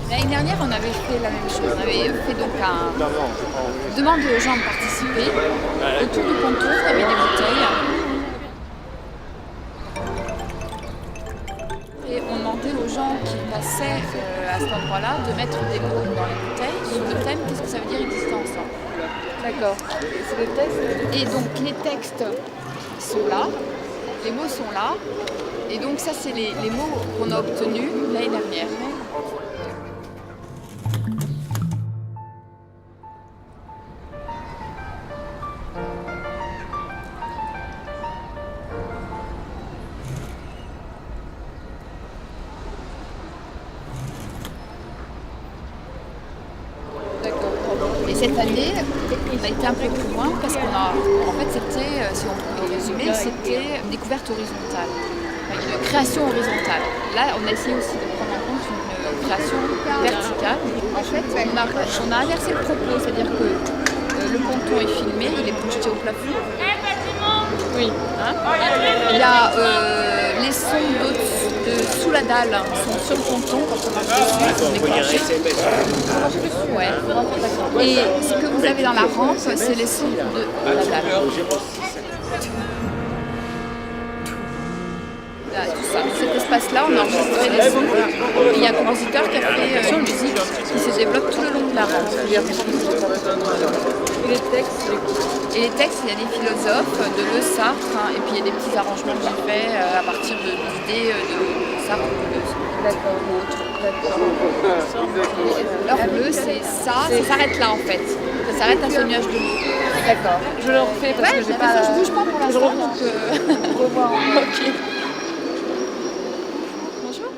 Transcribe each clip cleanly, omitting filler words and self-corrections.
L'année dernière, on avait fait la même chose. On avait fait donc demande aux gens de participer. Autour du ponton, il y avait des bouteilles. Et on demandait aux gens qui passaient à cet endroit-là de mettre des mots dans les bouteilles sur le thème qu'est-ce que ça veut dire exister ensemble. D'accord. C'est le texte. Et donc les textes sont là, les mots sont là. Et donc ça, c'est les mots qu'on a obtenus l'année dernière. Et cette année, on a été un peu plus loin parce qu'on a, en fait, c'était, si on peut résumer, c'était une découverte horizontale, une création horizontale. Là, on a essayé aussi de prendre en compte une création verticale. En fait, on a inversé le propos, c'est-à-dire que le ponton est filmé, il est projeté au plafond. Oui. Hein, il y a les sons sous la dalle sont sur le ponton quand on marche dessus, ils sont déclenchés. Ouais. Et ce que vous avez dans la rampe, c'est les sons de la dalle. Là, tout ça. Cet espace-là, on a enregistré les sons. Et il y a un compositeur qui a fait une musique qui se développe tout le long de la rampe. Et les textes, Et les textes, il y a des philosophes, de Sartre, hein, et puis il y a des petits arrangements que j'ai faits à partir d'idées de Sartre ou autre. d'accord. L'heure bleue, c'est ça s'arrête là en fait. Ça s'arrête à ce nuage de mots. D'accord. Je le refais parce que j'ai pas... Je bouge pas pour l'instant, donc... revoir. Ok. Bonjour.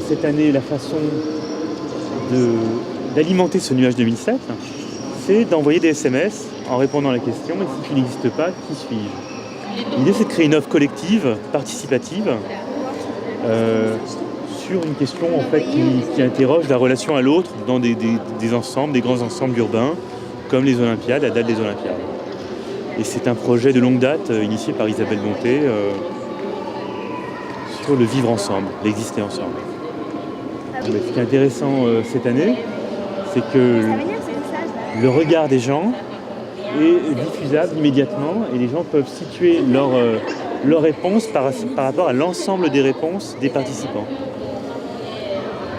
Cette année, la façon d'alimenter ce nuage 2007, c'est d'envoyer des SMS en répondant à la question « Et si tu n'existes pas, qui suis-je » L'idée, c'est de créer une œuvre collective, participative, sur une question en fait, qui interroge la relation à l'autre dans des ensembles, des grands ensembles urbains, comme les Olympiades, la date des Olympiades. Et c'est un projet de longue date initié par Isabelle Bonté sur le vivre ensemble, l'exister ensemble. Mais ce qui est intéressant cette année, c'est que le regard des gens est diffusable immédiatement et les gens peuvent situer leur réponse par rapport à l'ensemble des réponses des participants.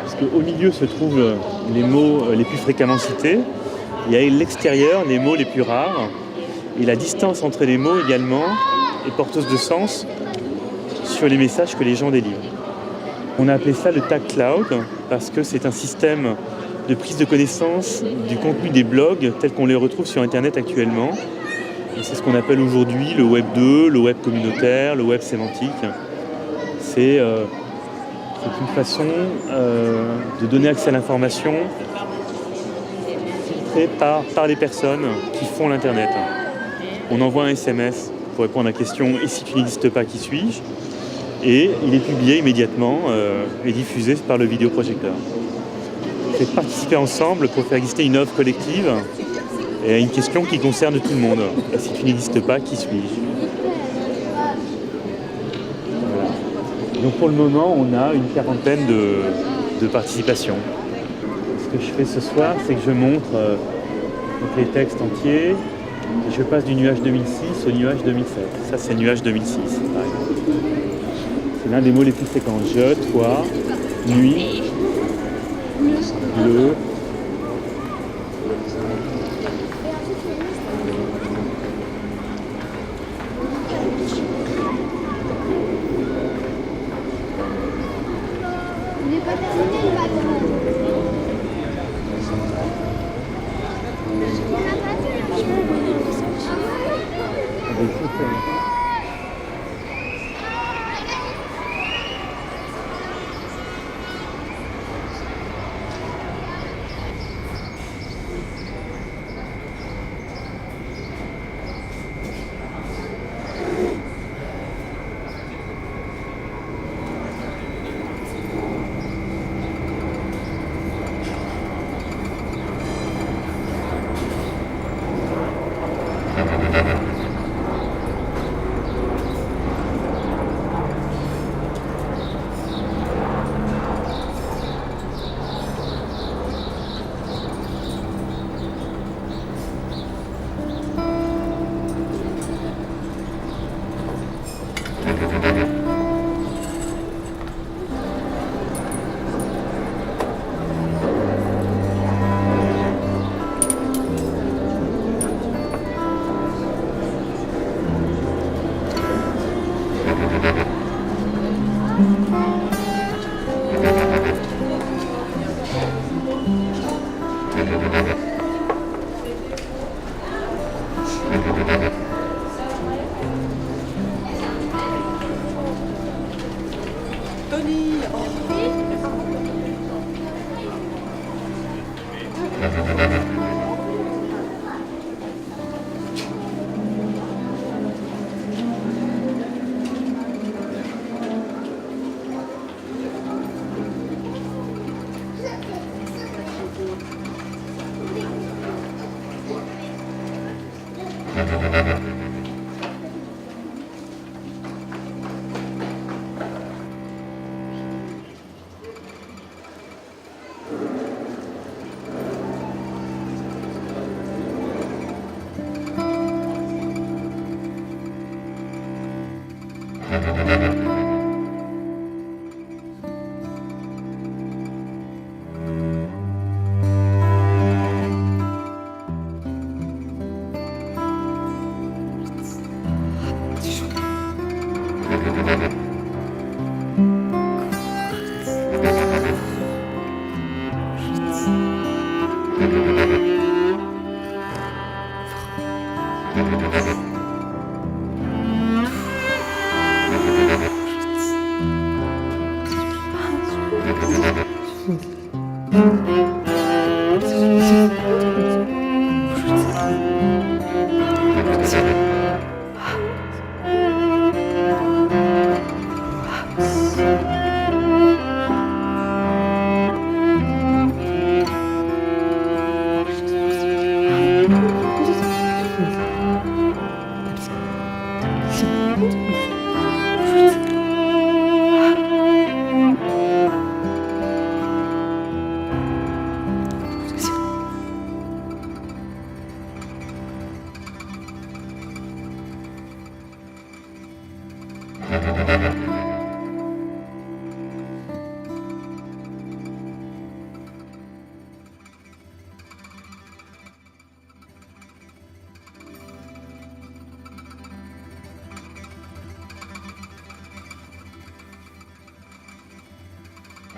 Parce qu'au milieu se trouvent les mots les plus fréquemment cités, et à l'extérieur les mots les plus rares, et la distance entre les mots également est porteuse de sens sur les messages que les gens délivrent. On a appelé ça le tag cloud parce que c'est un système de prise de connaissance du contenu des blogs tels qu'on les retrouve sur Internet actuellement. Et c'est ce qu'on appelle aujourd'hui le Web 2, le Web communautaire, le Web sémantique. C'est une façon de donner accès à l'information filtrée par les personnes qui font l'Internet. On envoie un SMS pour répondre à la question « Et si tu n'existes pas, qui suis-je ?» Et il est publié immédiatement et diffusé par le vidéoprojecteur. C'est participer ensemble pour faire exister une œuvre collective et à une question qui concerne tout le monde. Et si tu n'existes pas, qui suis-je ? Voilà. Donc pour le moment, on a une quarantaine de participations. Ce que je fais ce soir, c'est que je montre les textes entiers et je passe du nuage 2006 au nuage 2007. Ça, c'est le nuage 2006, par exemple. C'est l'un des mots les plus fréquents. Je, toi, nuit, bleu. joli.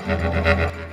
Thank you.